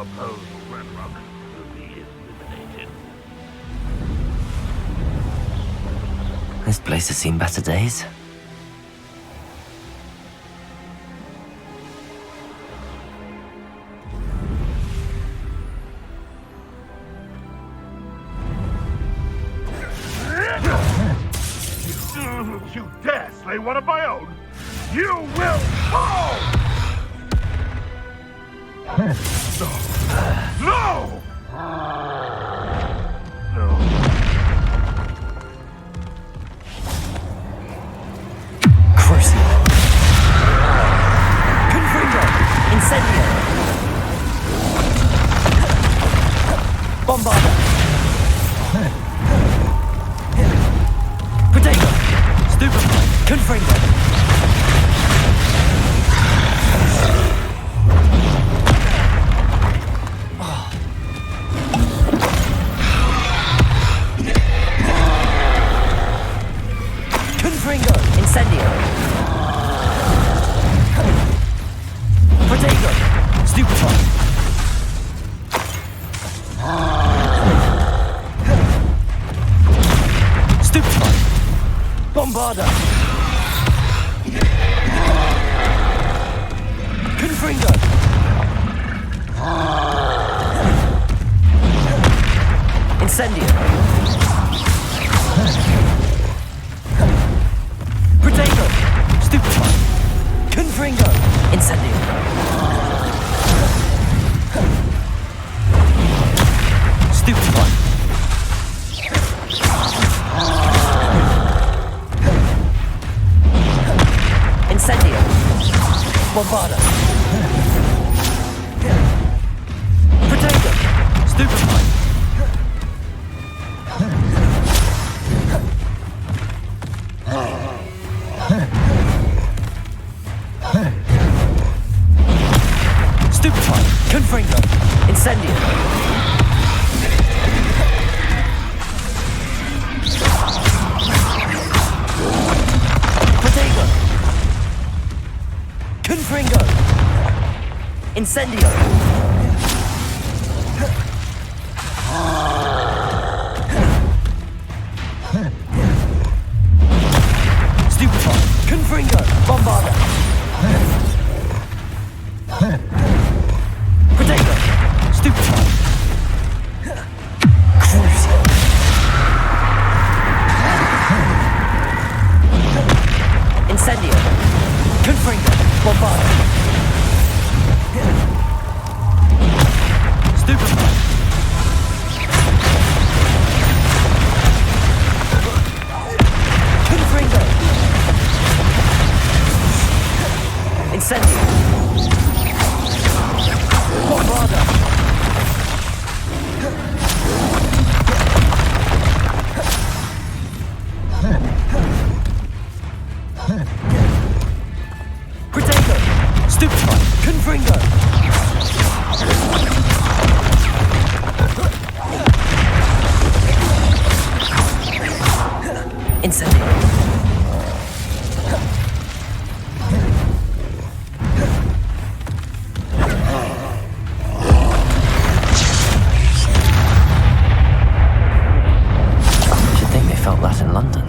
suppose Renrock will be eliminated. This place has seen better days. You dare slay one of my own? You will fall! No! No! Crucible. Confringo. Incendio. Bombarda. Protego. Stupefy. Confringo. Confringo. Incendio. Protego. Stupefy. Stupefy. Bombarda. Confringo. Incendio. Protego. Stupefy. Confringo. Incendio. Stupefy. Incendio. Bombarda. Protego. Stupefy. Stupefy. Confringo. Incendio. Protego. Confringo. Incendio. Stupefy. Confringo. Bombarda. Protego. Stupefy. Crucible. Incendio. Confringo. Bombarda. Stupefy. Confringo. Incendio. Bombarda. Protego. Stupefy. Confringo. Incendio. Should think they felt that in London.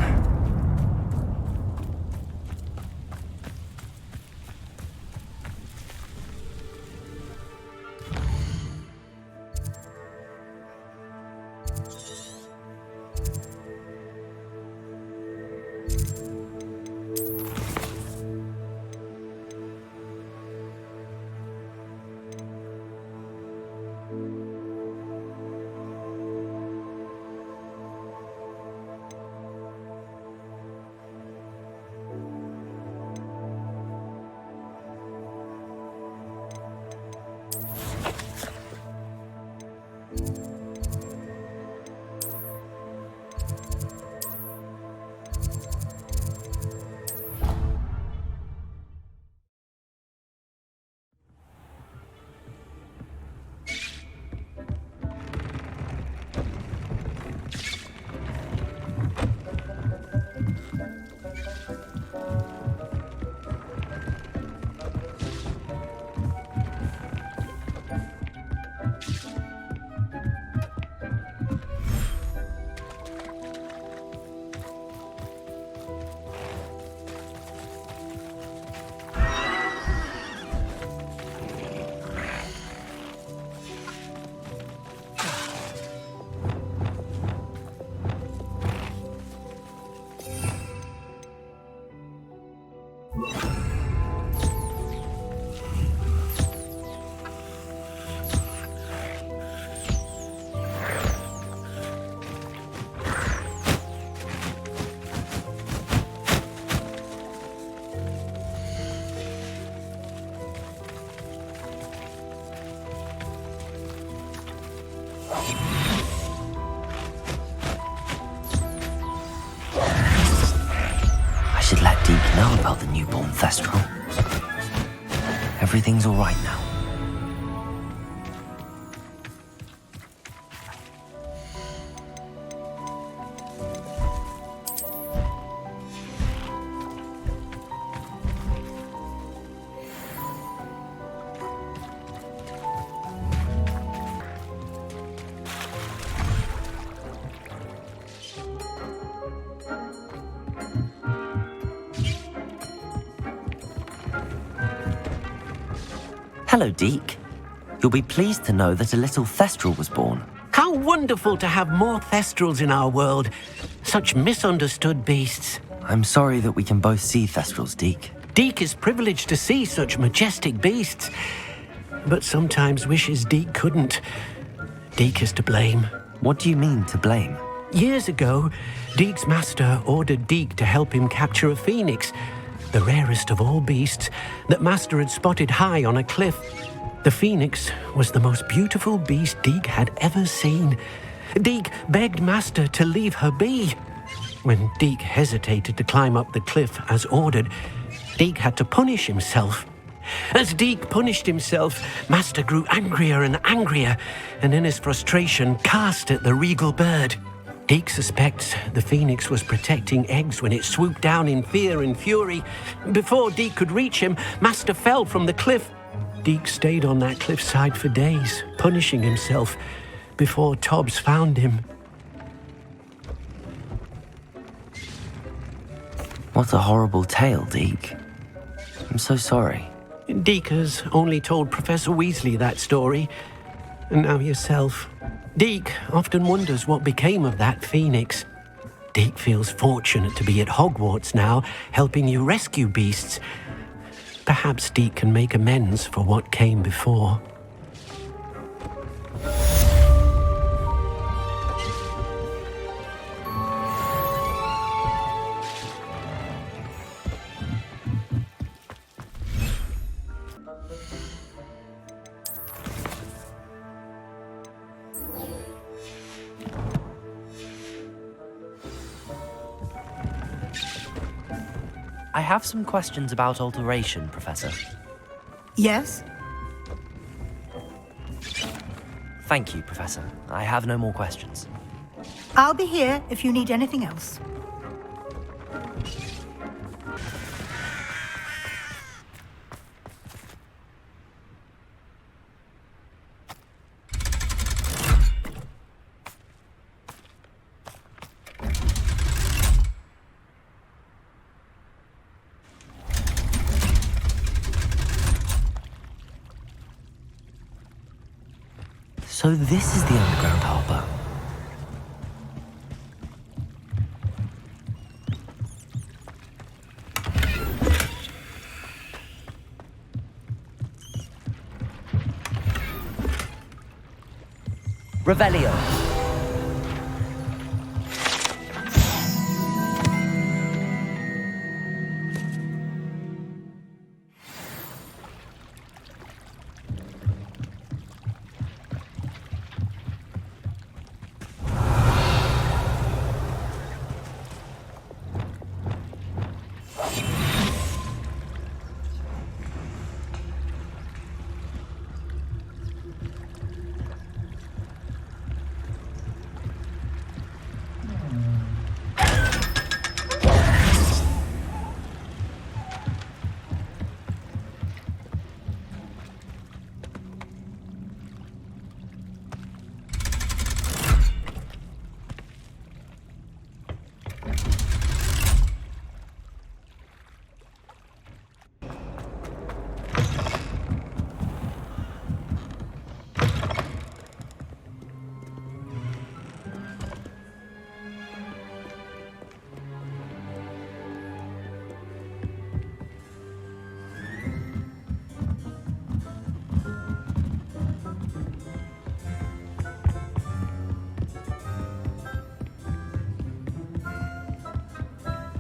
know about the newborn Thestral. Everything's all right now. Hello, Deke. You'll be pleased to know that a little Thestral was born. How wonderful to have more Thestrals in our world. Such misunderstood beasts. I'm sorry that we can both see Thestrals, Deke. Deke is privileged to see such majestic beasts, but sometimes wishes Deke couldn't. Deke is to blame. What do you mean, to blame? Years ago, Deke's master ordered Deke to help him capture a phoenix, the rarest of all beasts, that Master had spotted high on a cliff. The phoenix was the most beautiful beast Deke had ever seen. Deke begged Master to leave her be. When Deke hesitated to climb up the cliff as ordered, Deke had to punish himself. As Deke punished himself, Master grew angrier and angrier, and in his frustration cast at the regal bird. Deke suspects the phoenix was protecting eggs when it swooped down in fear and fury. Before Deke could reach him, Master fell from the cliff. Deke stayed on that cliffside for days, punishing himself, before Tobbs found him. What a horrible tale, Deke. I'm so sorry. Deke has only told Professor Weasley that story, and now yourself. Deke often wonders what became of that phoenix. Deke feels fortunate to be at Hogwarts now, helping you rescue beasts. Perhaps Deke can make amends for what came before. I have some questions about alteration, Professor. Yes? Thank you, Professor. I have no more questions. I'll be here if you need anything else. So this is the underground harbour. Revelio.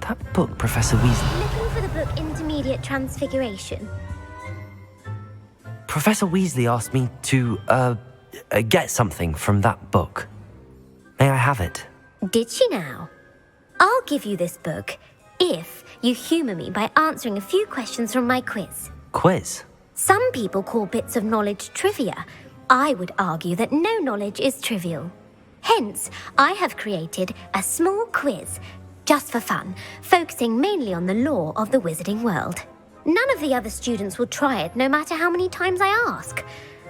That book, Professor Weasley. Looking for the book Intermediate Transfiguration? Professor Weasley asked me to, get something from that book. May I have it? Did she now? I'll give you this book if you humour me by answering a few questions from my quiz. Quiz? Some people call bits of knowledge trivia. I would argue that no knowledge is trivial. Hence, I have created a small quiz, just for fun, focusing mainly on the lore of the wizarding world. None of the other students will try it, no matter how many times I ask.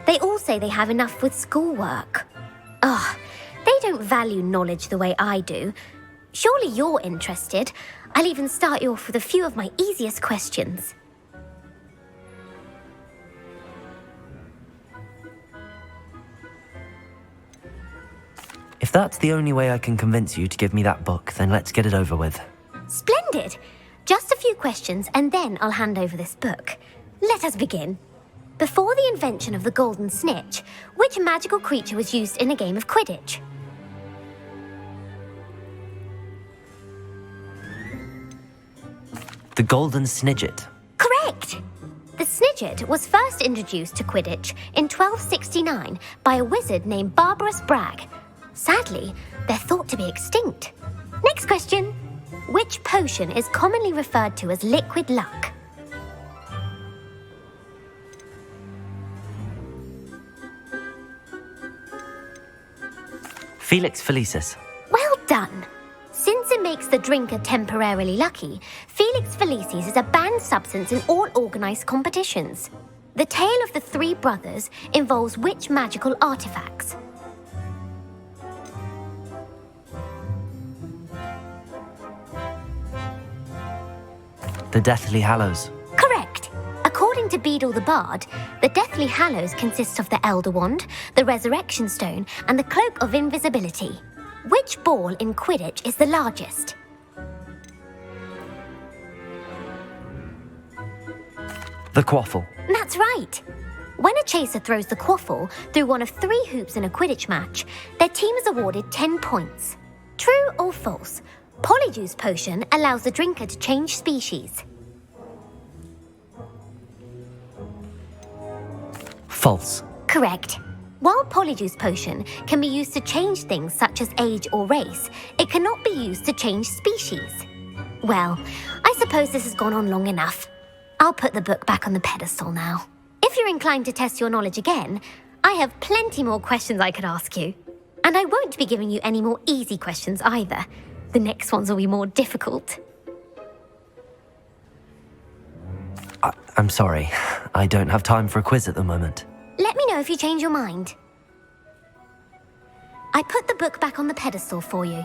They all say they have enough with schoolwork. Ugh, they don't value knowledge the way I do. Surely you're interested. I'll even start you off with a few of my easiest questions. If that's the only way I can convince you to give me that book, then let's get it over with. Splendid! Just a few questions and then I'll hand over this book. Let us begin. Before the invention of the golden snitch, which magical creature was used in a game of Quidditch? The golden snidget. Correct! The snidget was first introduced to Quidditch in 1269 by a wizard named Barbarous Bragg. Sadly, they're thought to be extinct. Next question. Which potion is commonly referred to as liquid luck? Felix Felicis. Well done. Since it makes the drinker temporarily lucky, Felix Felicis is a banned substance in all organised competitions. The tale of the three brothers involves which magical artifacts? The Deathly Hallows. Correct. According to Beadle the Bard, the Deathly Hallows consists of the Elder Wand, the Resurrection Stone, and the Cloak of Invisibility. Which ball in Quidditch is the largest? The Quaffle. That's right. When a chaser throws the quaffle through one of 3 hoops in a Quidditch match, their team is awarded 10 points. True or false? Polyjuice Potion allows the drinker to change species. False. Correct. While Polyjuice Potion can be used to change things such as age or race, it cannot be used to change species. Well, I suppose this has gone on long enough. I'll put the book back on the pedestal now. If you're inclined to test your knowledge again, I have plenty more questions I could ask you. And I won't be giving you any more easy questions either. The next ones will be more difficult. I'm sorry. I don't have time for a quiz at the moment. Let me know if you change your mind. I put the book back on the pedestal for you.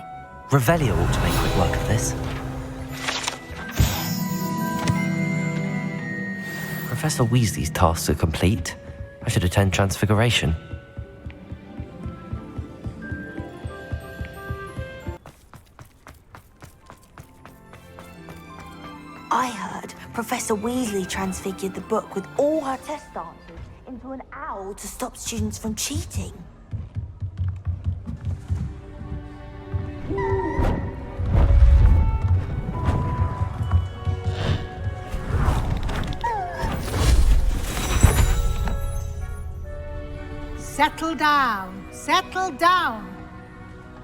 Revelio ought to make quick work of this. Professor Weasley's tasks are complete. I should attend Transfiguration. I heard Professor Weasley transfigured the book with all her test answers into an owl to stop students from cheating. Settle down, settle down.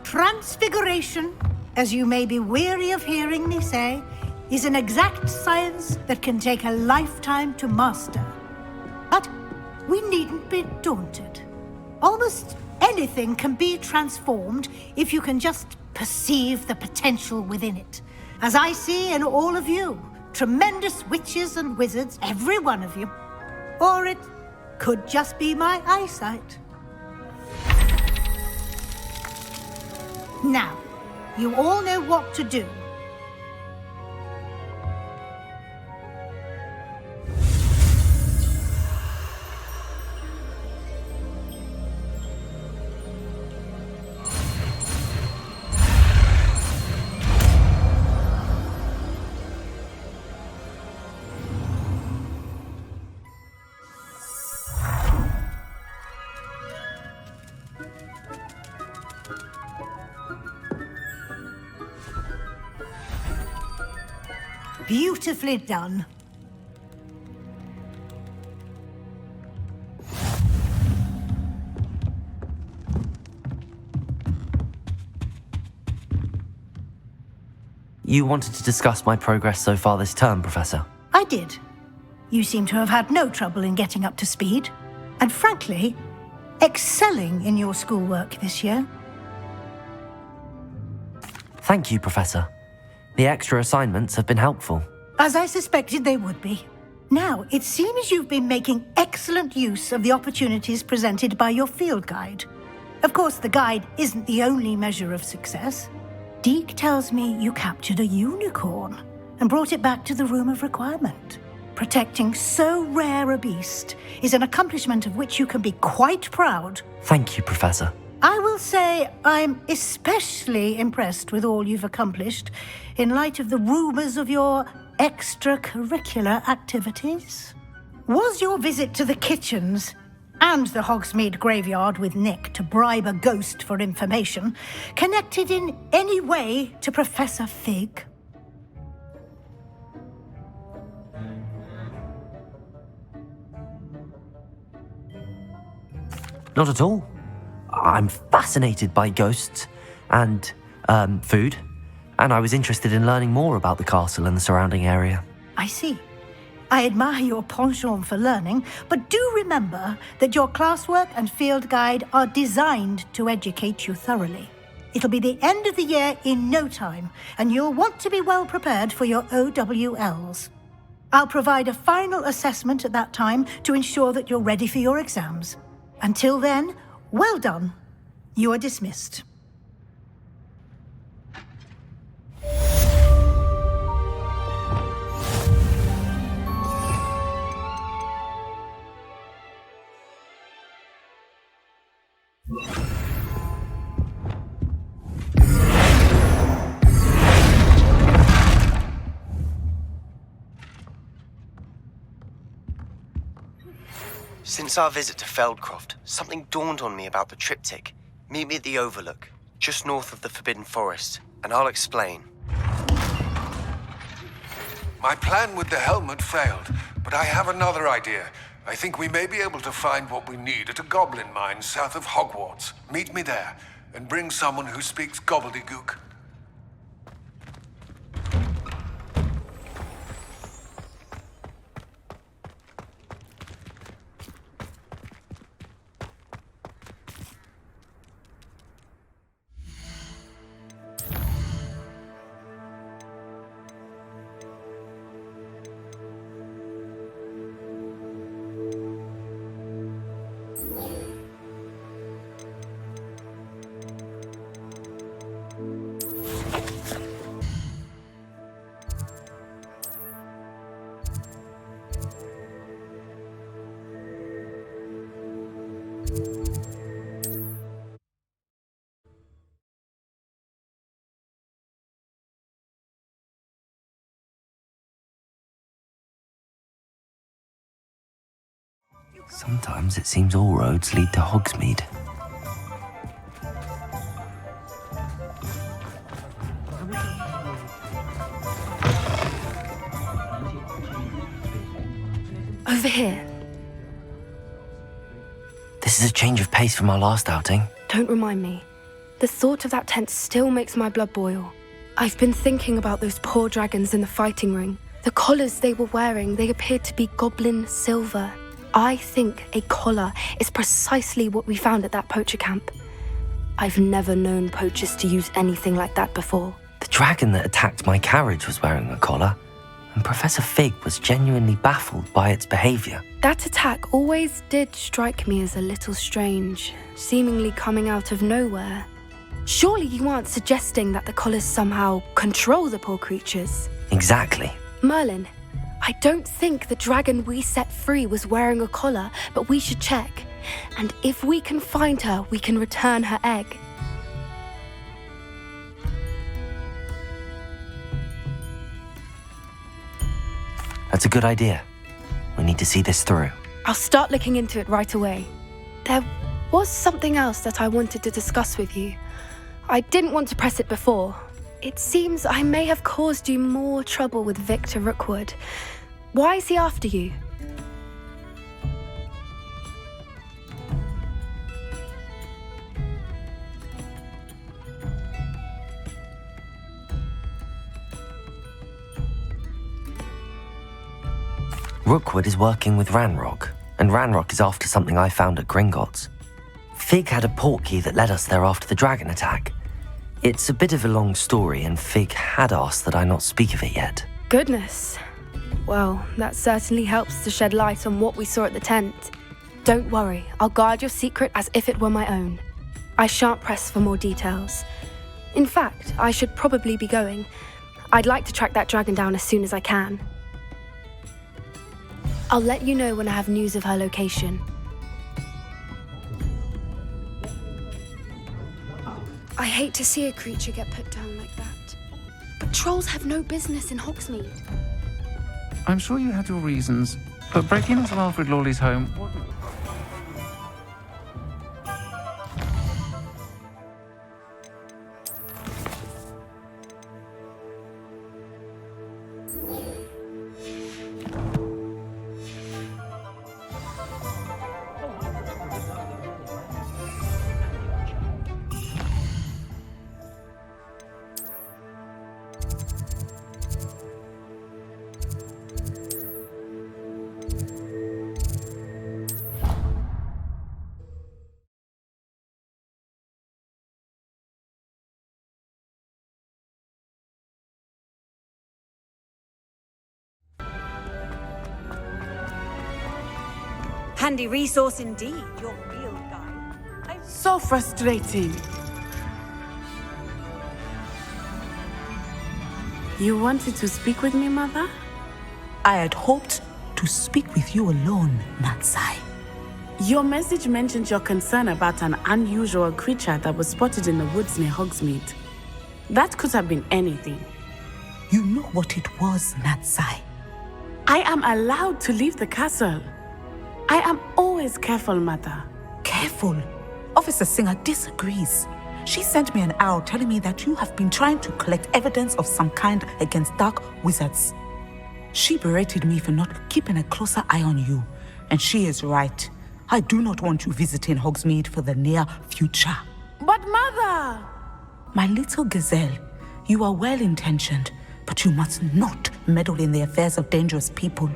Transfiguration, as you may be weary of hearing me say, is an exact science that can take a lifetime to master. But we needn't be daunted. Almost anything can be transformed if you can just perceive the potential within it. As I see in all of you, tremendous witches and wizards, every one of you. Or it could just be my eyesight. Now, you all know what to do. Beautifully done. you wanted to discuss my progress so far this term, Professor. I did. You seem to have had no trouble in getting up to speed, and frankly, excelling in your schoolwork this year. Thank you, Professor. The extra assignments have been helpful. As I suspected they would be. Now, it seems you've been making excellent use of the opportunities presented by your field guide. Of course, the guide isn't the only measure of success. Deke tells me you captured a unicorn and brought it back to the Room of Requirement. Protecting so rare a beast is an accomplishment of which you can be quite proud. Thank you, Professor. I will say I'm especially impressed with all you've accomplished in light of the rumors of your extracurricular activities. Was your visit to the kitchens and the Hogsmeade graveyard with Nick to bribe a ghost for information connected in any way to Professor Fig? Not at all. I'm fascinated by ghosts and food, and I was interested in learning more about the castle and the surrounding area. I see. I admire your penchant for learning, but do remember that your classwork and field guide are designed to educate you thoroughly. It'll be the end of the year in no time, and you'll want to be well prepared for your OWLs. I'll provide a final assessment at that time to ensure that you're ready for your exams. Until then, well done. You are dismissed. Since our visit to Feldcroft, something dawned on me about the triptych. Meet me at the Overlook, just north of the Forbidden Forest, and I'll explain. My plan with the helmet failed, but I have another idea. I think we may be able to find what we need at a goblin mine south of Hogwarts. Meet me there, and bring someone who speaks gobbledygook. Sometimes it seems all roads lead to Hogsmeade. Over here. This is a change of pace from our last outing. Don't remind me. The thought of that tent still makes my blood boil. I've been thinking about those poor dragons in the fighting ring. The collars they were wearing, they appeared to be goblin silver. I think a collar is precisely what we found at that poacher camp. I've never known poachers to use anything like that before. The dragon that attacked my carriage was wearing a collar, and Professor Fig was genuinely baffled by its behavior. That attack always did strike me as a little strange, seemingly coming out of nowhere. Surely you aren't suggesting that the collars somehow control the poor creatures? Exactly. Merlin, I don't think the dragon we set free was wearing a collar, but we should check. And if we can find her, we can return her egg. That's a good idea. We need to see this through. I'll start looking into it right away. There was something else that I wanted to discuss with you. I didn't want to press it before. It seems I may have caused you more trouble with Victor Rookwood. Why is he after you? Rookwood is working with Ranrock, and Ranrock is after something I found at Gringotts. Fig had a portkey that led us there after the dragon attack. It's a bit of a long story, and Fig had asked that I not speak of it yet. Goodness. Well, that certainly helps to shed light on what we saw at the tent. Don't worry, I'll guard your secret as if it were my own. I shan't press for more details. In fact, I should probably be going. I'd like to track that dragon down as soon as I can. I'll let you know when I have news of her location. I hate to see a creature get put down like that. But trolls have no business in Hogsmeade. I'm sure you had your reasons, but breaking into Alfred Lawley's home... Handy resource indeed, your field guide. So frustrating. You wanted to speak with me, Mother? I had hoped to speak with you alone, Natsai. Your message mentioned your concern about an unusual creature that was spotted in the woods near Hogsmeade. That could have been anything. You know what it was, Natsai. I am allowed to leave the castle. I am always careful, Mother. Careful? Officer Singer disagrees. She sent me an owl telling me that you have been trying to collect evidence of some kind against dark wizards. She berated me for not keeping a closer eye on you, and she is right. I do not want you visiting Hogsmeade for the near future. But Mother! My little gazelle, you are well-intentioned, but you must not meddle in the affairs of dangerous people.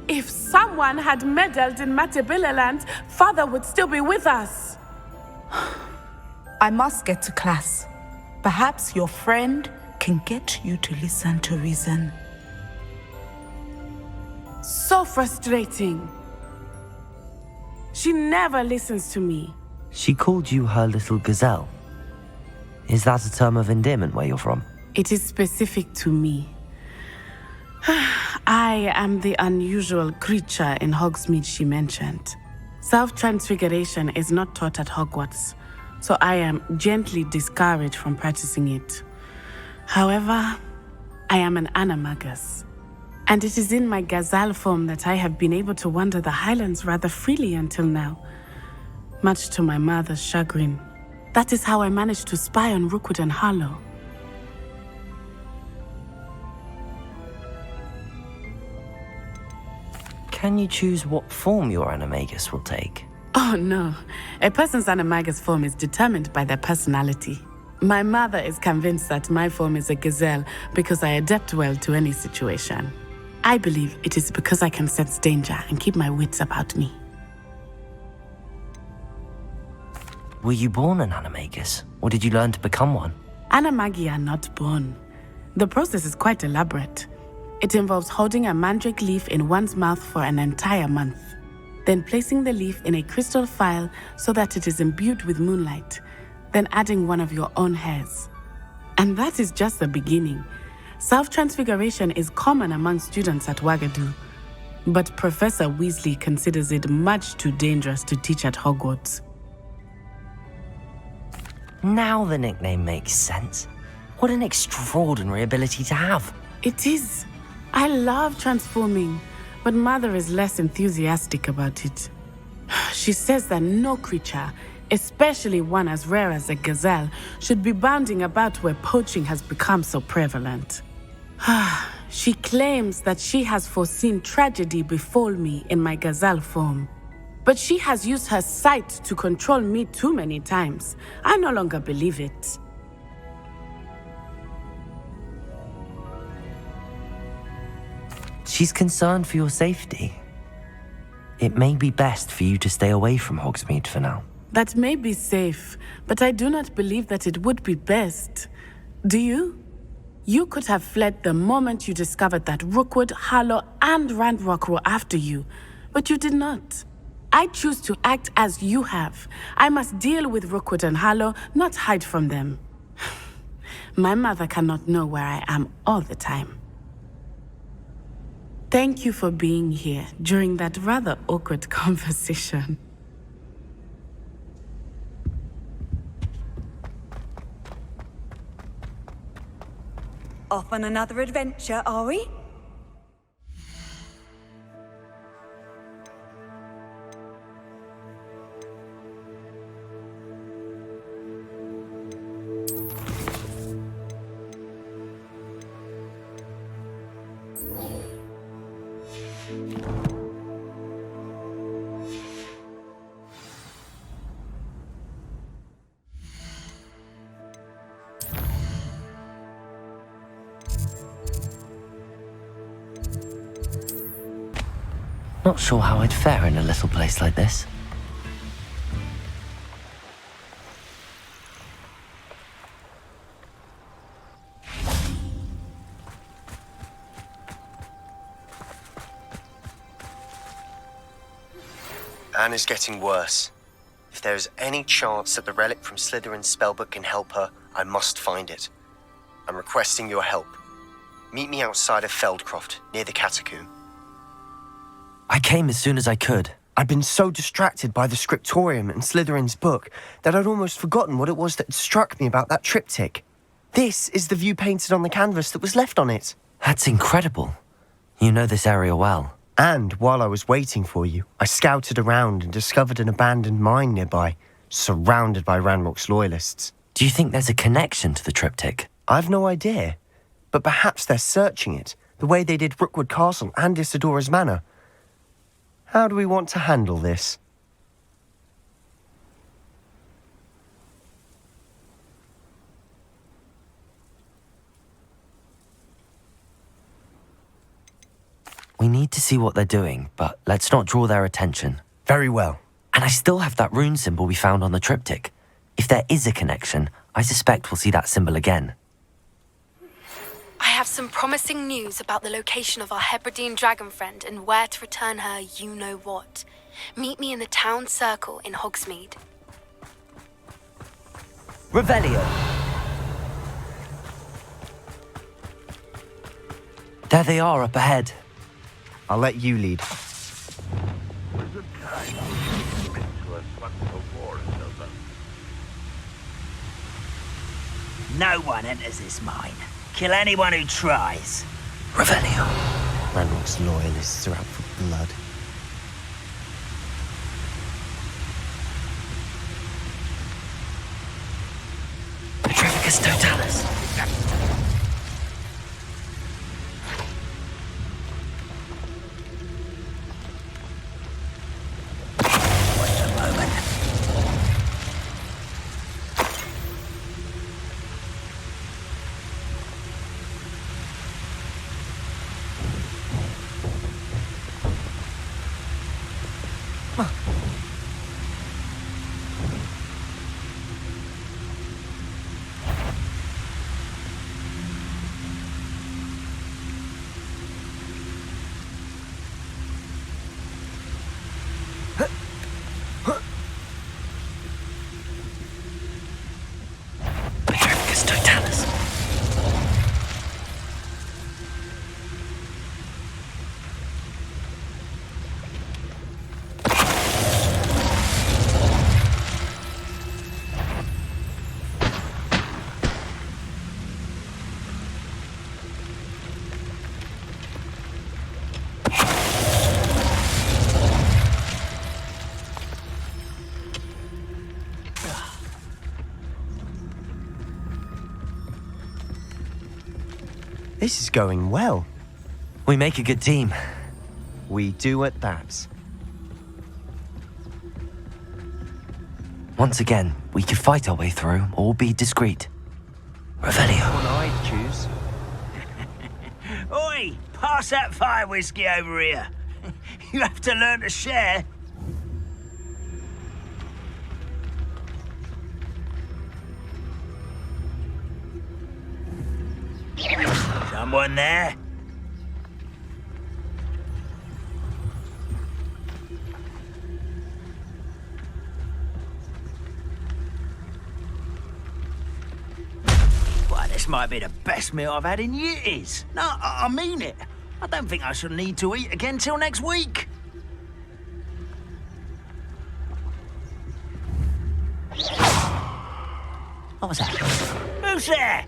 If someone had meddled in Matabeleland, Father would still be with us. I must get to class. Perhaps your friend can get you to listen to reason. So frustrating. She never listens to me. She called you her little gazelle. Is that a term of endearment where you're from? It is specific to me. I am the unusual creature in Hogsmeade she mentioned. Self-transfiguration is not taught at Hogwarts, so I am gently discouraged from practicing it. However, I am an animagus, and it is in my gazelle form that I have been able to wander the Highlands rather freely until now, much to my mother's chagrin. That is how I managed to spy on Rookwood and Harlow. Can you choose what form your animagus will take? Oh no, a person's animagus form is determined by their personality. My mother is convinced that my form is a gazelle because I adapt well to any situation. I believe it is because I can sense danger and keep my wits about me. Were you born an animagus, or did you learn to become one? Animagi are not born. The process is quite elaborate. It involves holding a mandrake leaf in one's mouth for an entire month, then placing the leaf in a crystal phial so that it is imbued with moonlight, then adding one of your own hairs. And that is just the beginning. Self-transfiguration is common among students at Wagadu, but Professor Weasley considers it much too dangerous to teach at Hogwarts. Now the nickname makes sense. What an extraordinary ability to have. It is. I love transforming, but Mother is less enthusiastic about it. She says that no creature, especially one as rare as a gazelle, should be bounding about where poaching has become so prevalent. She claims that she has foreseen tragedy befall me in my gazelle form. But she has used her sight to control me too many times. I no longer believe it. She's concerned for your safety. It may be best for you to stay away from Hogsmeade for now. That may be safe, but I do not believe that it would be best. Do you? You could have fled the moment you discovered that Rookwood, Harlow, and Ranrock were after you, but you did not. I choose to act as you have. I must deal with Rookwood and Harlow, not hide from them. My mother cannot know where I am all the time. Thank you for being here during that rather awkward conversation. Off on another adventure, are we? Not sure how I'd fare in a little place like this. Anne is getting worse. If there is any chance that the relic from Slytherin's spellbook can help her, I must find it. I'm requesting your help. Meet me outside of Feldcroft, near the catacomb. I came as soon as I could. I'd been so distracted by the scriptorium and Slytherin's book that I'd almost forgotten what it was that struck me about that triptych. This is the view painted on the canvas that was left on it. That's incredible. You know this area well. And while I was waiting for you, I scouted around and discovered an abandoned mine nearby, surrounded by Ranrock's loyalists. Do you think there's a connection to the triptych? I've no idea, but perhaps they're searching it, the way they did Rookwood Castle and Isidora's Manor. How do we want to handle this? We need to see what they're doing, but let's not draw their attention. Very well. And I still have that rune symbol we found on the triptych. If there is a connection, I suspect we'll see that symbol again. I have some promising news about the location of our Hebridean dragon friend and where to return her you-know-what. Meet me in the town circle in Hogsmeade. Revelio! There they are up ahead. I'll let you lead. No one enters this mine. Kill anyone who tries. Revelio. Ranrock's loyalists are out for blood. Petrificus Totalis. This is going well. We make a good team. We do at that. Once again, we could fight our way through or be discreet. Revelio. One I'd choose. Oi! Hey, pass that fire whiskey over here. You have to learn to share. Someone there? Why, this might be the best meal I've had in years. No, I mean it. I don't think I shall need to eat again till next week. What was that? Who's there?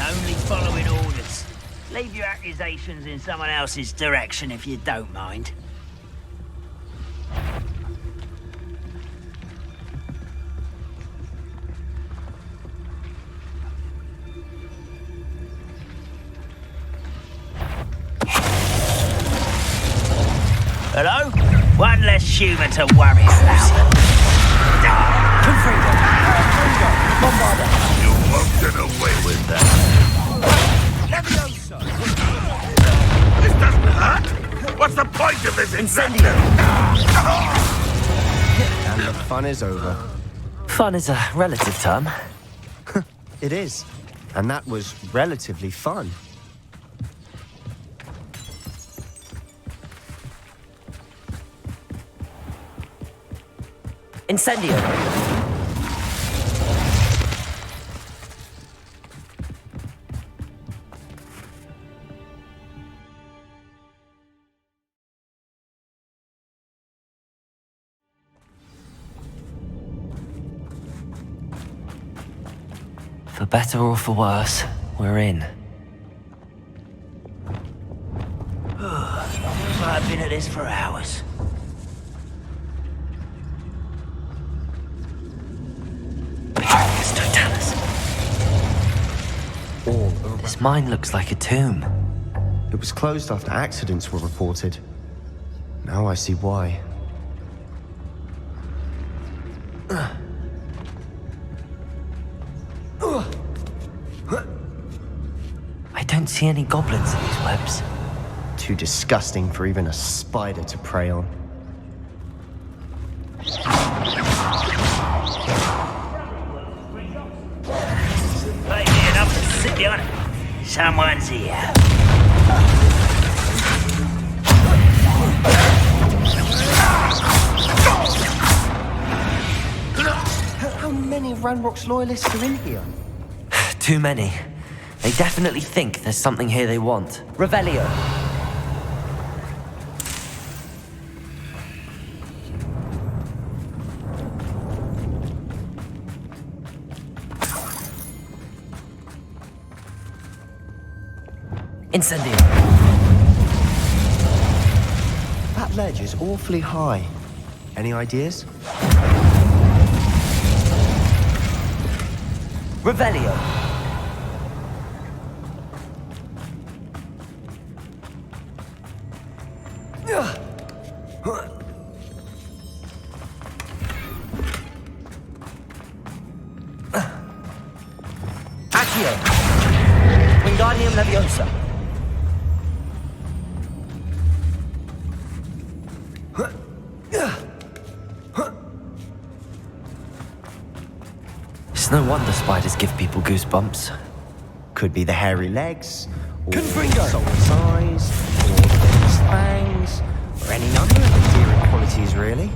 Only following orders. Leave your accusations in someone else's direction if you don't mind. Hello? One less human to worry about. You won't get away with that. This doesn't hurt. What's the point of this exactly? And the fun is over. Fun is a relative term. It is. And that was relatively fun. Incendio. For better or for worse, we're in. I've been at this for hours. This mine looks like a tomb. It was closed after accidents were reported. Now I see why. I don't see any goblins in these webs. Too disgusting for even a spider to prey on. Right here, enough to sit behind it. Someone's here. How many Ranrock's loyalists are in here? Too many. They definitely think there's something here they want. Revelio. Incendio. That ledge is awfully high. Any ideas? Revelio. Accio. Wingardium Leviosa. It's no wonder spiders give people goosebumps. Could be the hairy legs, or Confringo. soulless eyes, or the fangs, or any number of endearing qualities, really.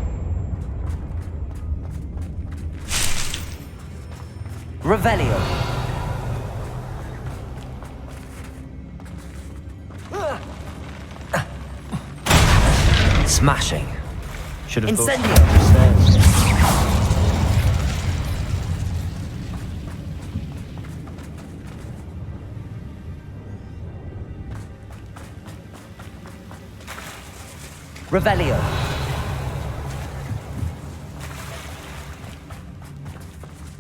Revelio. Smashing. Should have thought Incendio. upstairs. Revelio.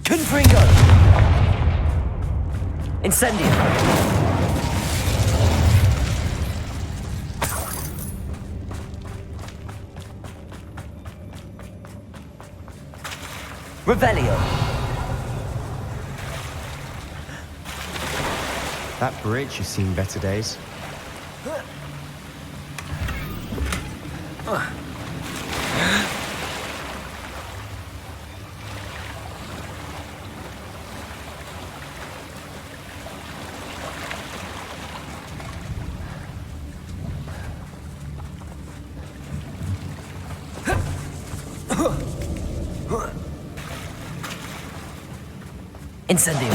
Confringo. Incendio. Revelio. That bridge has seen better days. Incendio.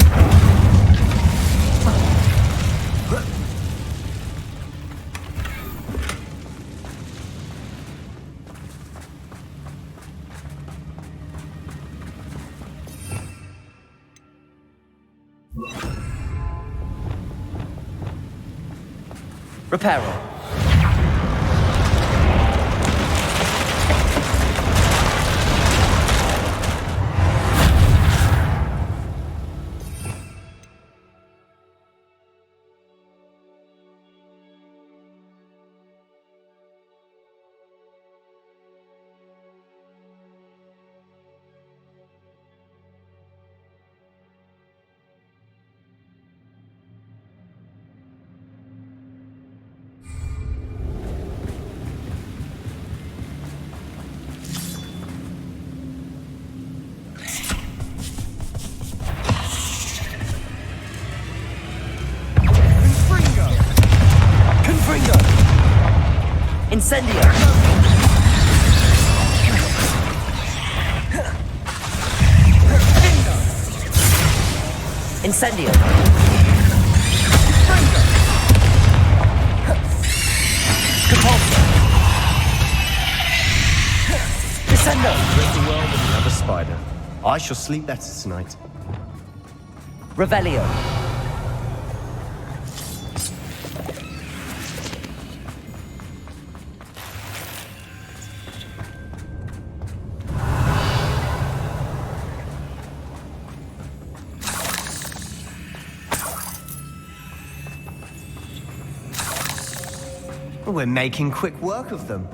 Reparo. Incendio! Incendio! Capulso! Descendo! Rest the world with another spider. I shall sleep better tonight. Revelio! We're making quick work of them.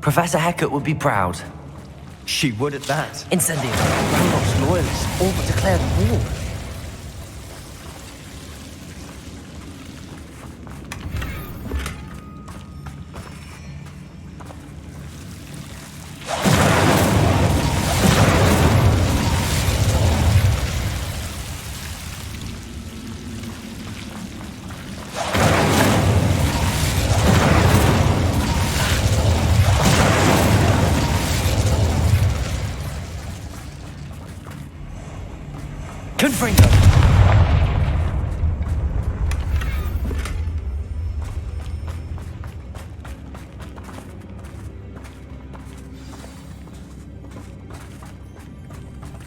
Professor Hecat would be proud. She would at that. Incendio. Ranrock's loyalists all but declared war. Confringo!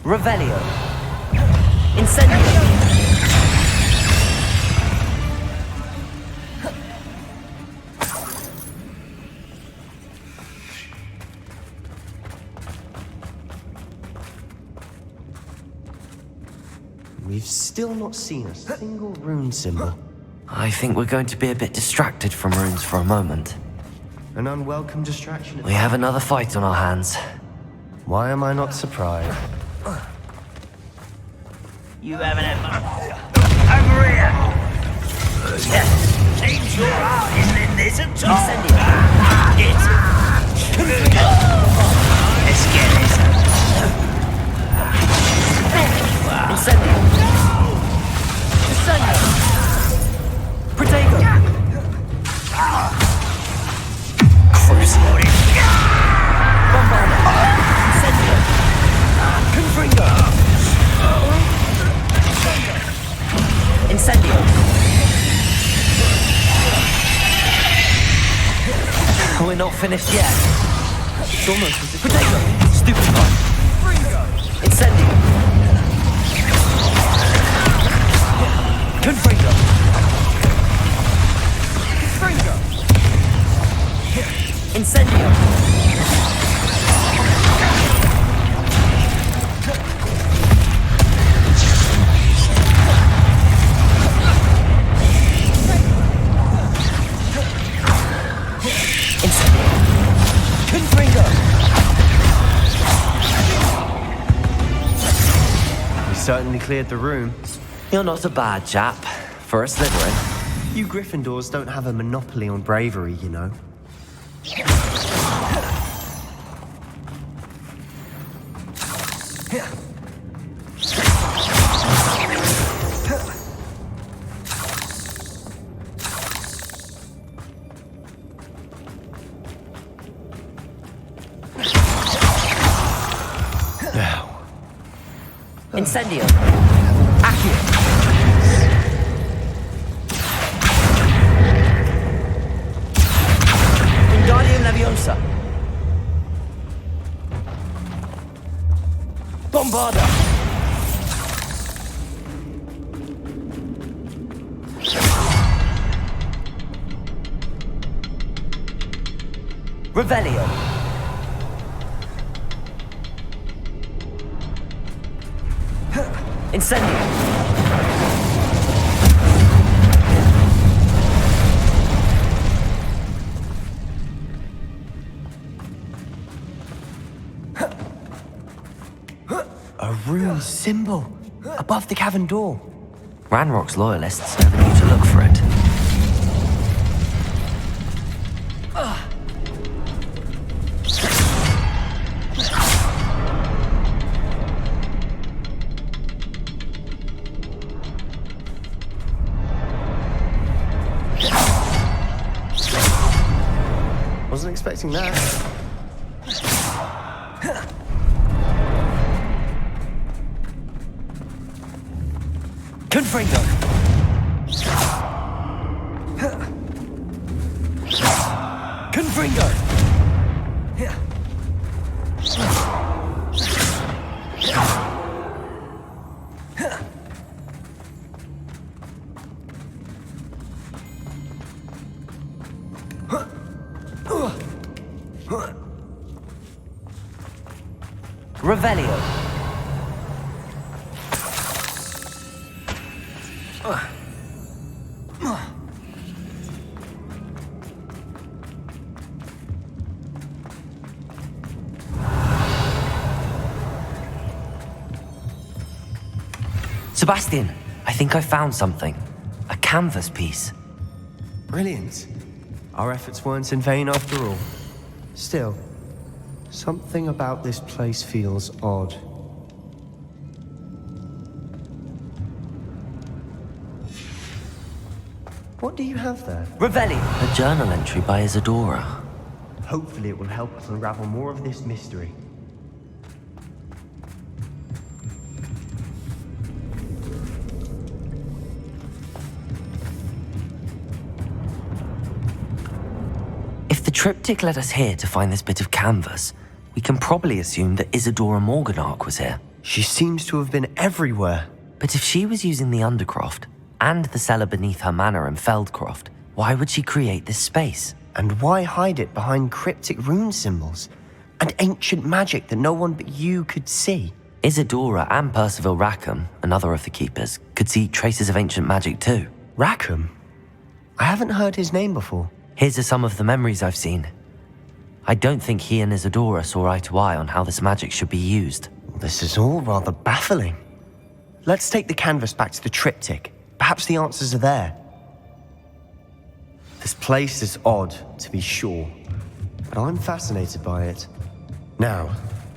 Revelio! Incendio! We've still not seen a single rune symbol. I think we're going to be a bit distracted from runes for a moment. An unwelcome distraction. We have another fight on our hands. Why am I not surprised? You haven't had much. Over here! Seems your heart isn't in this at all. Let's get this. Incendio! Incendio! Protego! Crucible! Bombarda! Incendio! Confringo! Incendio! We're not finished yet. It's almost as if... Protego! Stupid one! Incendio! Confringo! Confringo! Incendio! Incendio! Confringo! certainly cleared the room. You're not a bad chap. For a Slytherin. You Gryffindors don't have a monopoly on bravery, you know. Now. Incendio. Accio. Wingardium Leviosa. Bombarda. Revelio. Incendio. A rune symbol above the cavern door. Ranrock's loyalists never knew to look for it. Wasn't expecting that. Confringo. Confringo. Revelio. Sebastian, I think I found something. A canvas piece. Brilliant. Our efforts weren't in vain after all. Still, something about this place feels odd. What do you have there? Revelio. A journal entry by Isadora. Hopefully it will help us unravel more of this mystery. If the triptych led us here to find this bit of canvas, we can probably assume that Isadora Morganach was here. She seems to have been everywhere. But if she was using the Undercroft, and the cellar beneath her manor in Feldcroft, why would she create this space? And why hide it behind cryptic rune symbols? And ancient magic that no one but you could see? Isadora and Percival Rackham, another of the Keepers, could see traces of ancient magic too. Rackham? I haven't heard his name before. Here's some of the memories I've seen. I don't think he and Isadora saw eye to eye on how this magic should be used. This is all rather baffling. Let's take the canvas back to the triptych. Perhaps the answers are there. This place is odd, to be sure, but I'm fascinated by it. Now,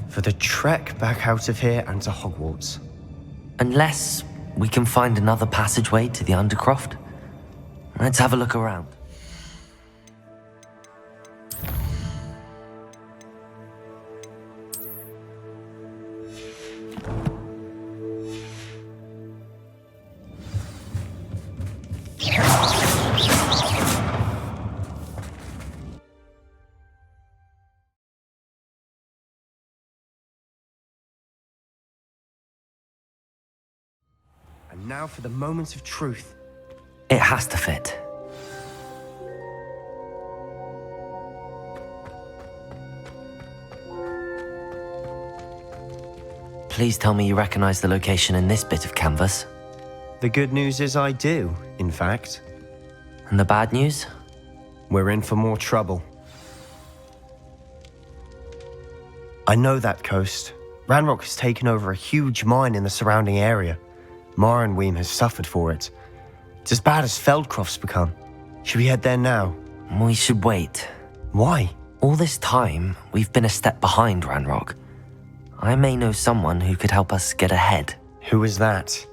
for the trek back out of here and to Hogwarts. Unless we can find another passageway to the Undercroft. Let's have a look around. And now for the moment of truth. It has to fit. Please tell me you recognize the location in this bit of canvas. The good news is I do, in fact. And the bad news? We're in for more trouble. I know that coast, Ranrock has taken over a huge mine in the surrounding area. Morinweem has suffered for it. It's as bad as Feldcroft's become. Should we head there now? We should wait. Why? All this time, we've been a step behind Ranrock. I may know someone who could help us get ahead. Who is that?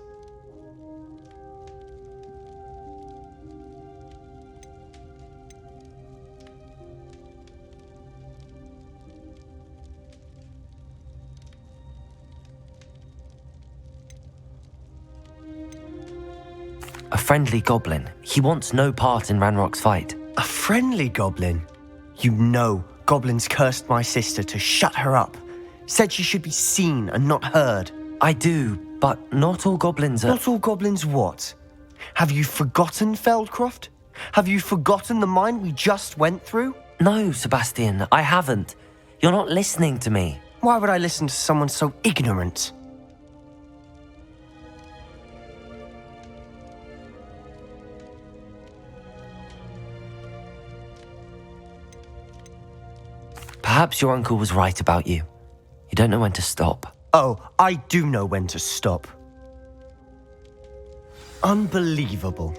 A friendly goblin. He wants no part in Ranrock's fight. A friendly goblin? You know, goblins cursed my sister to shut her up. Said she should be seen and not heard. I do, but not all goblins are... Not all goblins what? Have you forgotten Feldcroft? Have you forgotten the mine we just went through? No, Sebastian, I haven't. You're not listening to me. Why would I listen to someone so ignorant? Perhaps your uncle was right about you. You don't know when to stop. Oh, I do know when to stop. Unbelievable.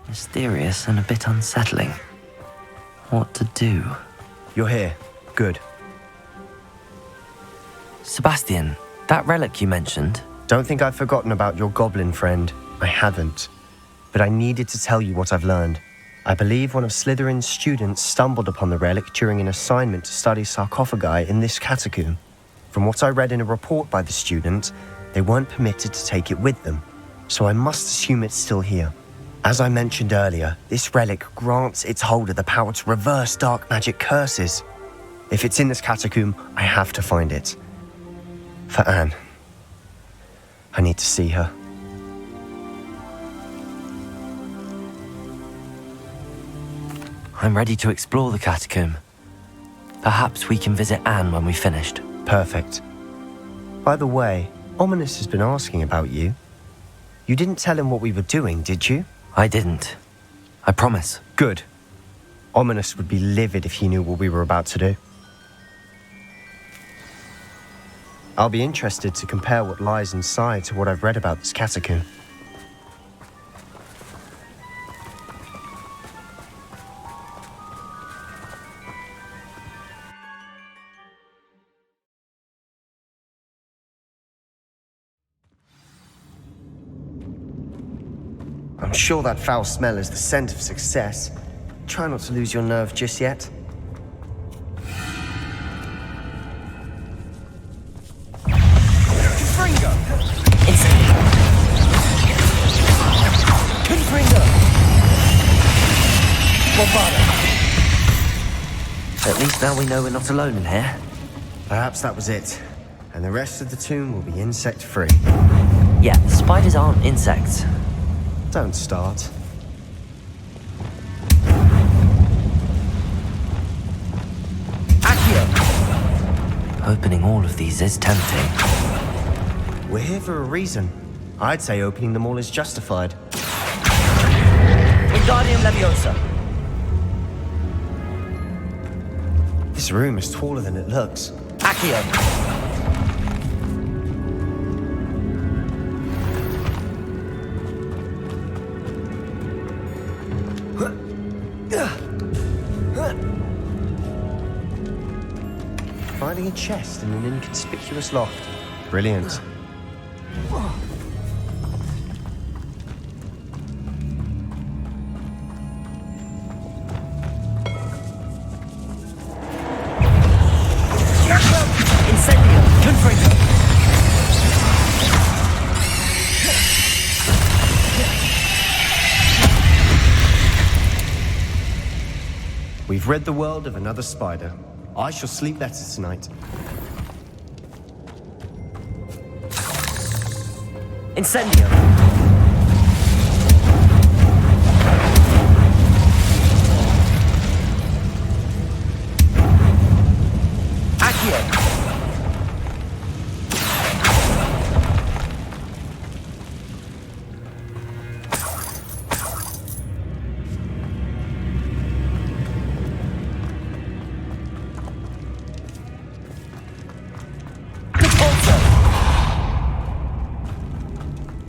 Mysterious and a bit unsettling. What to do? You're here. Good. Sebastian, that relic you mentioned... Don't think I've forgotten about your goblin friend. I haven't. But I needed to tell you what I've learned. I believe one of Slytherin's students stumbled upon the relic during an assignment to study sarcophagi in this catacomb. From what I read in a report by the student, they weren't permitted to take it with them, so I must assume it's still here. As I mentioned earlier, this relic grants its holder the power to reverse dark magic curses. If it's in this catacomb, I have to find it. For Anne. I need to see her. I'm ready to explore the catacomb. Perhaps we can visit Anne when we've finished. Perfect. By the way, Ominous has been asking about you. You didn't tell him what we were doing, did you? I didn't. I promise. Good. Ominous would be livid if he knew what we were about to do. I'll be interested to compare what lies inside to what I've read about this catacomb. I'm sure that foul smell is the scent of success. Try not to lose your nerve just yet. Confringo! Incendio! Confringo! Bombarda! At least now we know we're not alone in here. Perhaps that was it. And the rest of the tomb will be insect-free. Yeah, the spiders aren't insects. Don't start. Accio! Opening all of these is tempting. We're here for a reason. I'd say opening them all is justified. Wingardium Leviosa! This room is taller than it looks. Accio! Finding a chest in an inconspicuous loft. Brilliant. Incendio! Confringo! We've rid the world of another spider. I shall sleep better tonight. Incendio! Accio!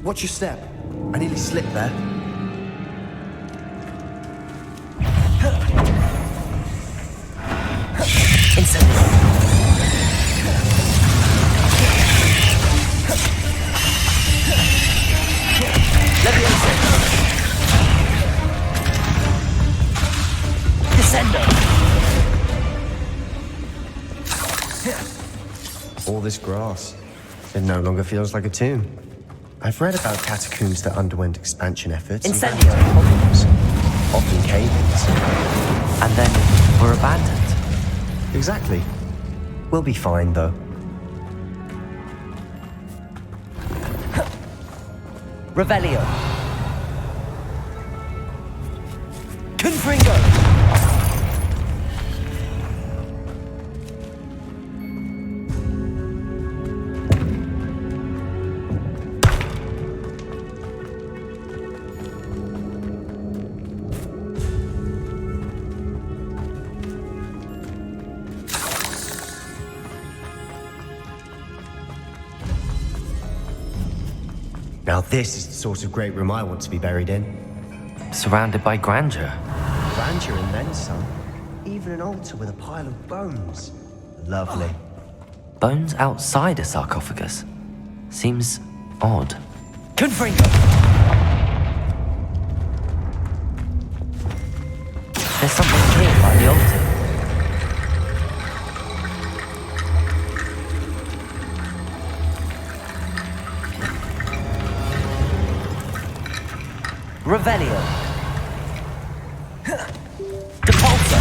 Watch your step. I nearly slipped there. Incendio! Leviosa! Descendo! All this grass. It no longer feels like a tomb. I've read about catacombs that underwent expansion efforts. Incendio! Problems. Often cave-ins. And then were abandoned. Exactly. We'll be fine, though. Revelio! Confringo! Now this is the sort of great room I want to be buried in. Surrounded by grandeur. Grandeur and then some. Even an altar with a pile of bones. Lovely. Bones outside a sarcophagus? Seems odd. Confringo! There's something here by the altar. Revelio. Depulso.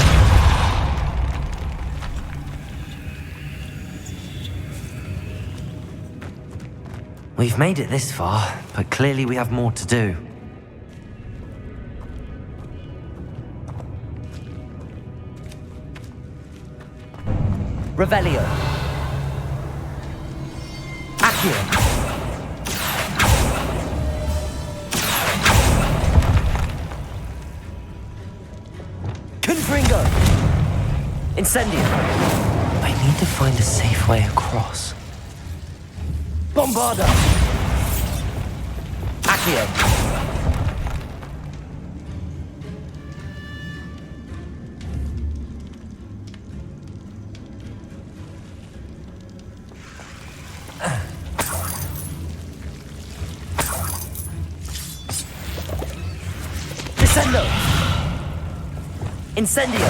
We've made it this far, but clearly we have more to do. Revelio. Accio. Confringo! Incendio! I need to find a safe way across. Bombarda! Accio! Descendo! Incendio!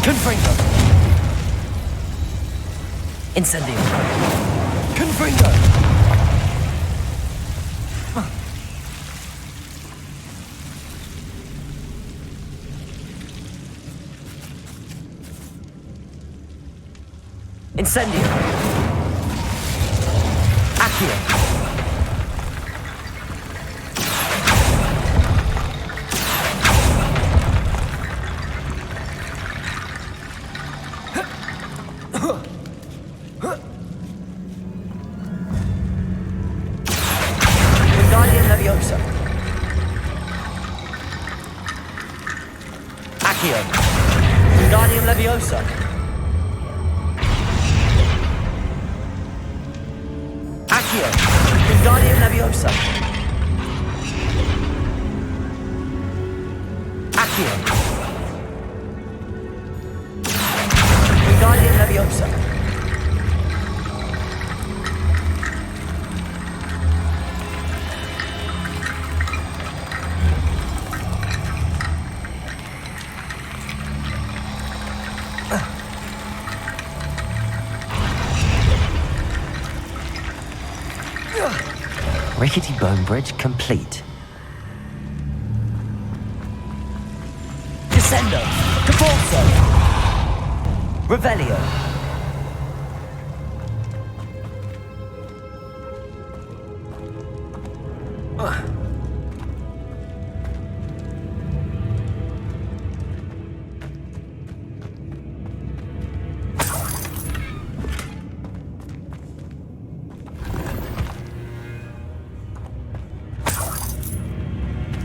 Confringo! Incendio! Confringo! Incendio! Accio! Wingardium Leviosa! Accio! Wingardium Leviosa! Accio! Wingardium Leviosa! Accio! Wingardium Leviosa! Rickety bone bridge complete. Descendo! Caporso! Revelio!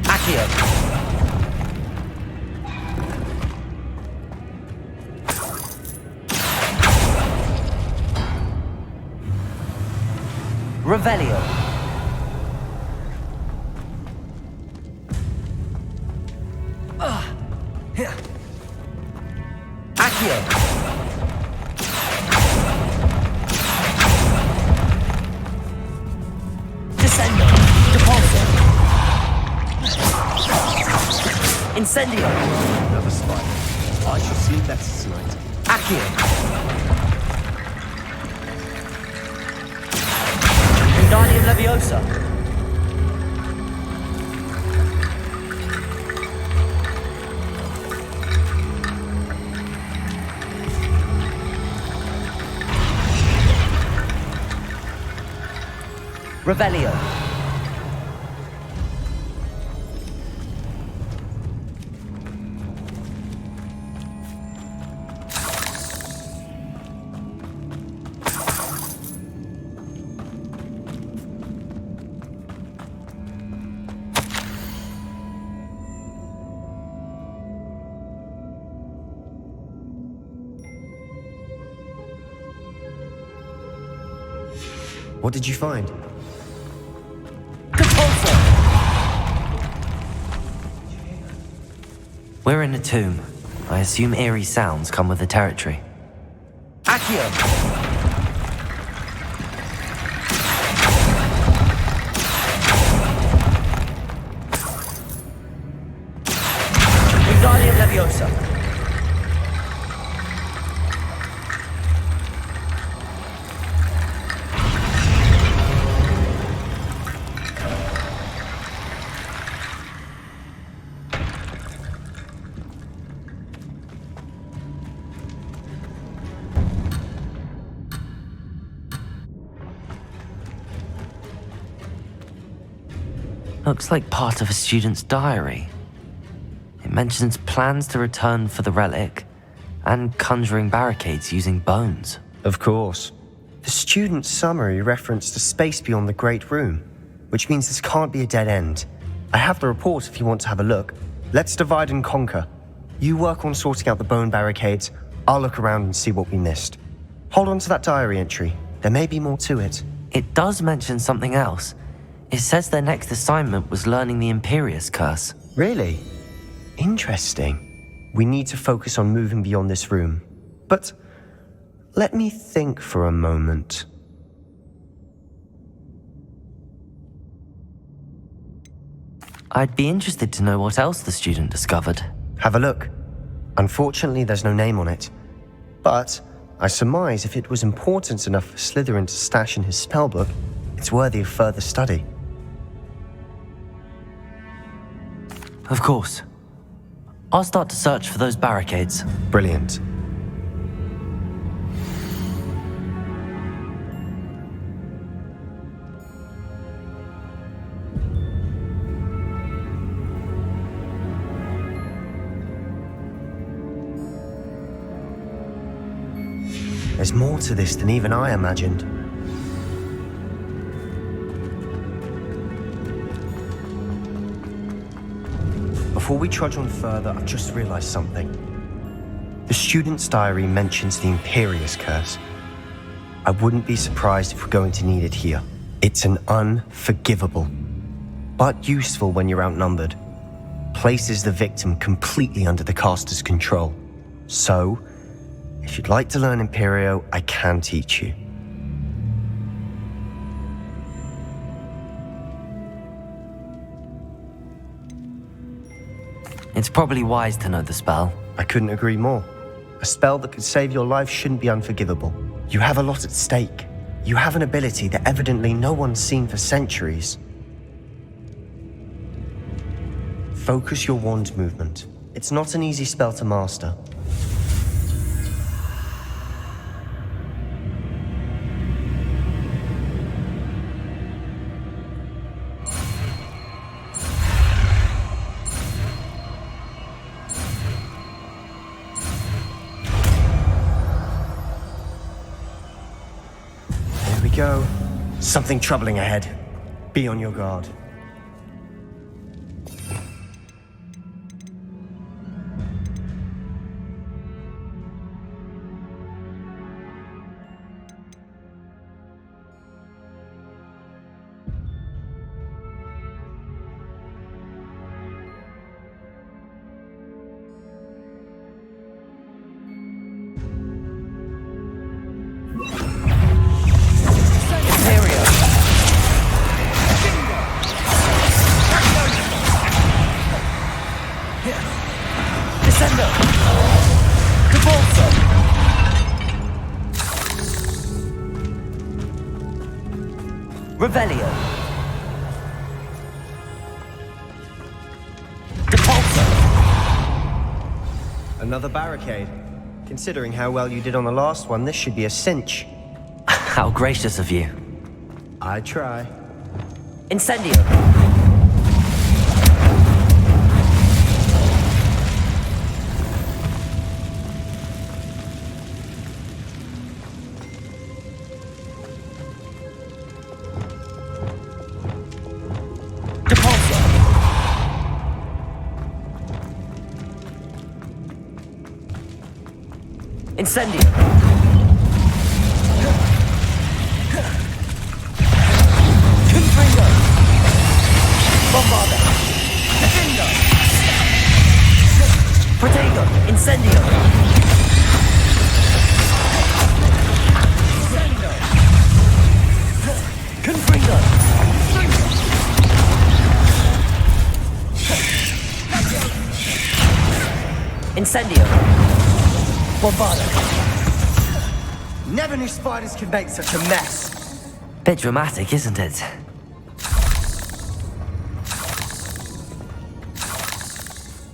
Accio! Revelio! Accio! Descendo! Depulso! Incendio! Another spike. I shall sleep better tonight. Accio! Wingardium Leviosa! Revelio! What did you find? We're in a tomb. I assume eerie sounds come with the territory. Accio! Wingardium Leviosa! Looks like part of a student's diary. It mentions plans to return for the relic and conjuring barricades using bones. Of course. The student's summary referenced a space beyond the Great Room, which means this can't be a dead end. I have the report if you want to have a look. Let's divide and conquer. You work on sorting out the bone barricades. I'll look around and see what we missed. Hold on to that diary entry. There may be more to it. It does mention something else. It says their next assignment was learning the Imperius Curse. Really? Interesting. We need to focus on moving beyond this room. But let me think for a moment. I'd be interested to know what else the student discovered. Have a look. Unfortunately, there's no name on it. But I surmise if it was important enough for Slytherin to stash in his spellbook, it's worthy of further study. Of course. I'll start to search for those barricades. Brilliant. There's more to this than even I imagined. Before we trudge on further, I've just realized something. The student's diary mentions the Imperious Curse. I wouldn't be surprised if we're going to need it here. It's an unforgivable, but useful when you're outnumbered. Places the victim completely under the caster's control. So, if you'd like to learn Imperio, I can teach you. It's probably wise to know the spell. I couldn't agree more. A spell that could save your life shouldn't be unforgivable. You have a lot at stake. You have an ability that evidently no one's seen for centuries. Focus your wand movement. It's not an easy spell to master. Go. Something troubling ahead. Be on your guard. Revelio. Another barricade. Considering how well you did on the last one, this should be a cinch. How gracious of you. I try. Incendio. Incendio! Confringo! Bombarda! Defendo! Protego! Incendio! Confringo! Incendio! Bombarda! Never knew spiders could make such a mess. Bit dramatic, isn't it?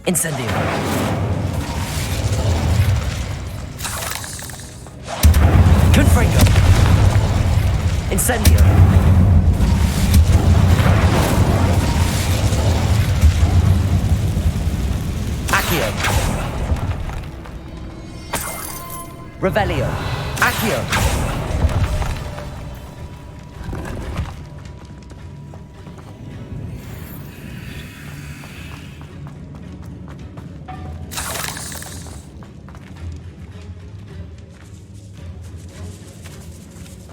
Incendio! Confringo! Incendio! Accio! Revelio! Accio!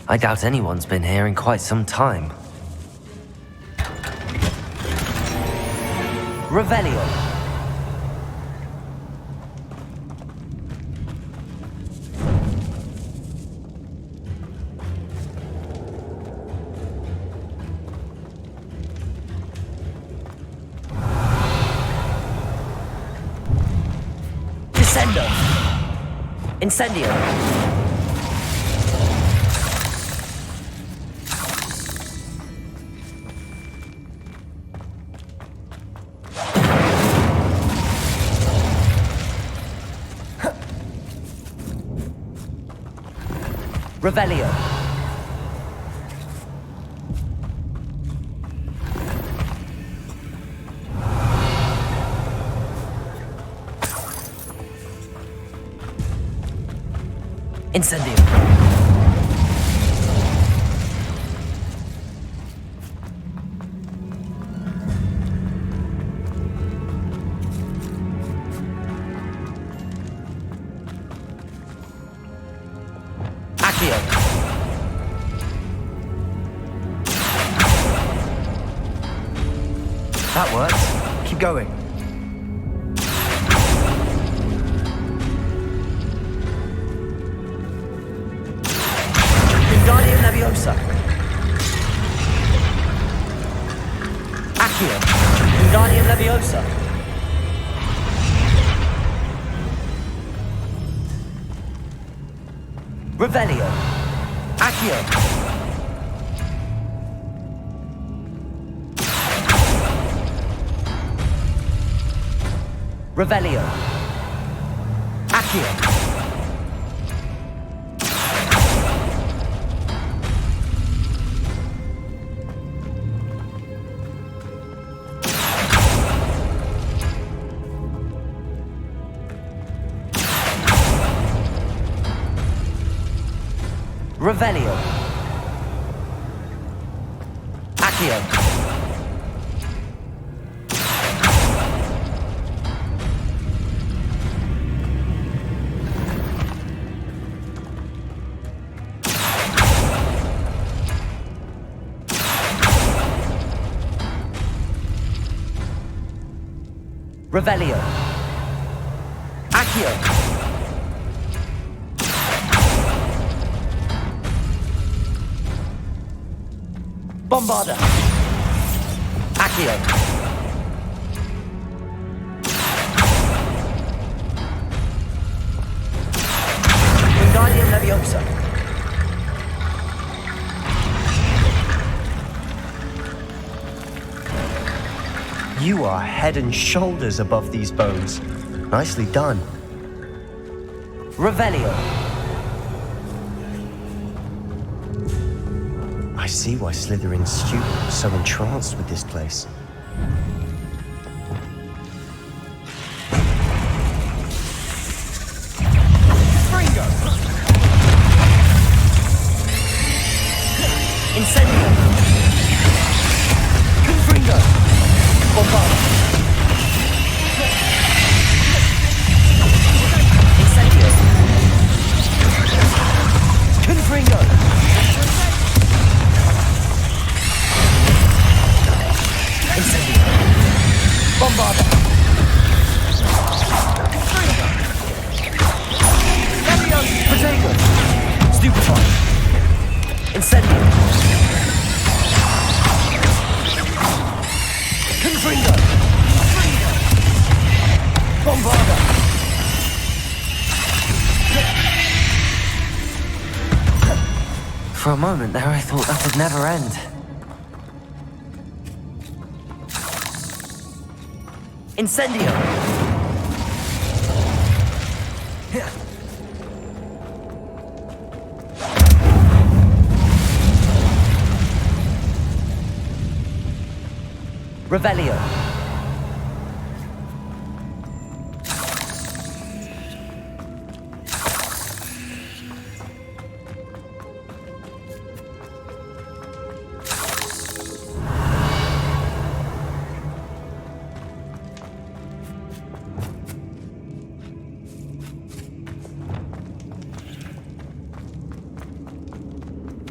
I doubt anyone's been here in quite some time. Revelio! Incendio! Revelio. Incendio. Accio. That worked. Keep going. Wingardium Leviosa. Accio. Wingardium Leviosa. Revelio. Accio. Revelio. Accio. Revelio. Accio. Revelio. Accio. Bombarda. Accio. Wingardium Leviosa. You are head and shoulders above these bones. Nicely done. Revelio. I see why Slytherin's students were so entranced with this place. Incendio. Confringo. Bombarda. Incendio. Confringo. Incendio. Bombarda. Protego. Stupefy. Incendio. Confringo. Bombarda. For a moment there I thought that would never end. Incendio! Revelio.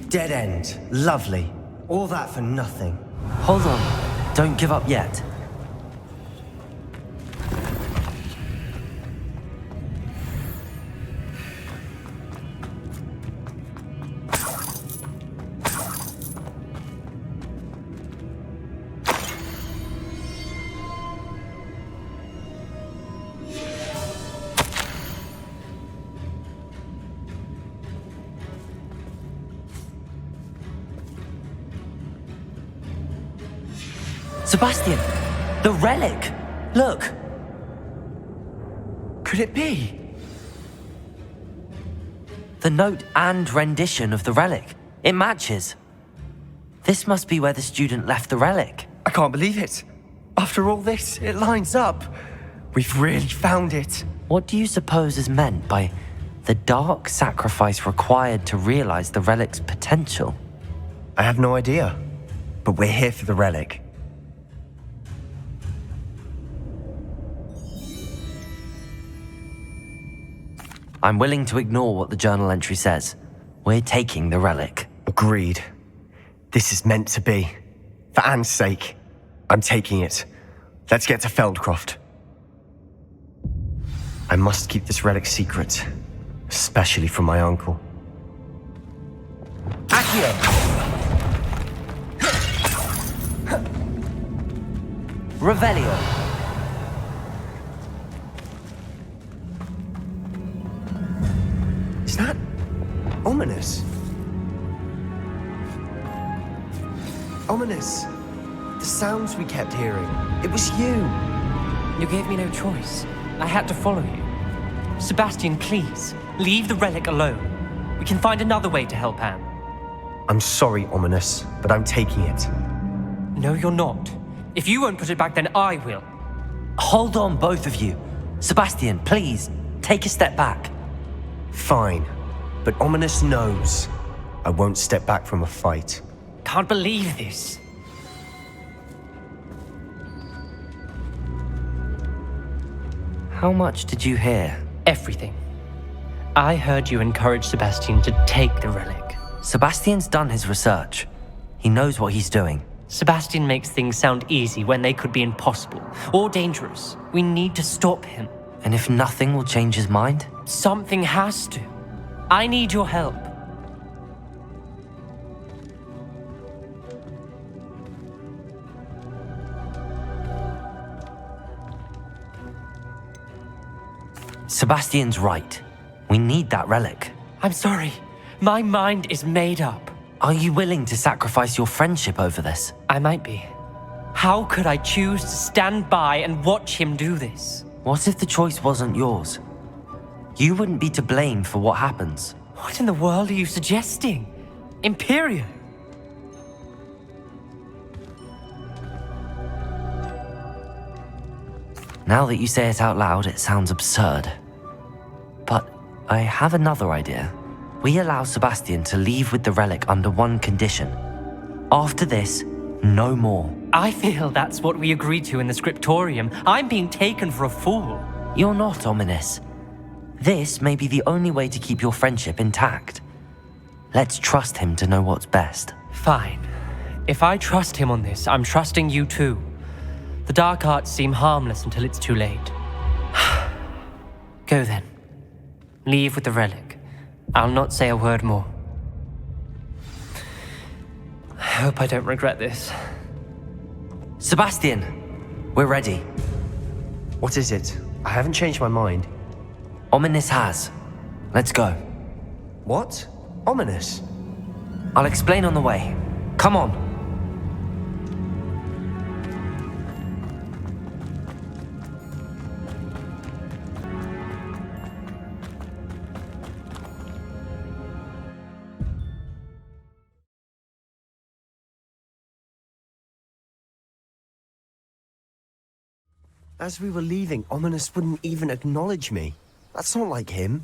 Dead end. Lovely. All that for nothing. Hold on. Don't give up yet. Sebastian! The relic! Look! Could it be? The note and rendition of the relic. It matches. This must be where the student left the relic. I can't believe it. After all this, it lines up. We've really found it. What do you suppose is meant by the dark sacrifice required to realize the relic's potential? I have no idea, but we're here for the relic. I'm willing to ignore what the journal entry says. We're taking the relic. Agreed. This is meant to be. For Anne's sake, I'm taking it. Let's get to Feldcroft. I must keep this relic secret, especially from my uncle. Accio! Revelio. Is that ominous? Ominous. The sounds we kept hearing. It was you. You gave me no choice. I had to follow you. Sebastian, please, leave the relic alone. We can find another way to help Anne. I'm sorry, Ominous, but I'm taking it. No, you're not. If you won't put it back, then I will. Hold on, both of you. Sebastian, please, take a step back. Fine, but Ominous knows I won't step back from a fight. Can't believe this. How much did you hear? Everything. I heard you encourage Sebastian to take the relic. Sebastian's done his research. He knows what he's doing. Sebastian makes things sound easy when they could be impossible or dangerous. We need to stop him. And if nothing will change his mind? Something has to. I need your help. Sebastian's right. We need that relic. I'm sorry. My mind is made up. Are you willing to sacrifice your friendship over this? I might be. How could I choose to stand by and watch him do this? What if the choice wasn't yours? You wouldn't be to blame for what happens. What in the world are you suggesting? Imperium? Now that you say it out loud, it sounds absurd. But I have another idea. We allow Sebastian to leave with the relic under one condition. After this, no more. I feel that's what we agreed to in the scriptorium. I'm being taken for a fool. You're not, Ominous. This may be the only way to keep your friendship intact. Let's trust him to know what's best. Fine. If I trust him on this, I'm trusting you too. The dark arts seem harmless until it's too late. Go then. Leave with the relic. I'll not say a word more. I hope I don't regret this. Sebastian, we're ready. What is it? I haven't changed my mind. Ominous has. Let's go. What? Ominous? I'll explain on the way. Come on. As we were leaving, Ominous wouldn't even acknowledge me. That's not like him.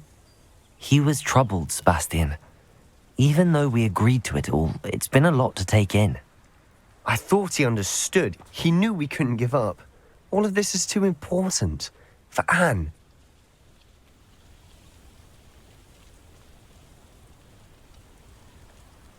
He was troubled, Sebastian. Even though we agreed to it all, it's been a lot to take in. I thought he understood. He knew we couldn't give up. All of this is too important. For Anne,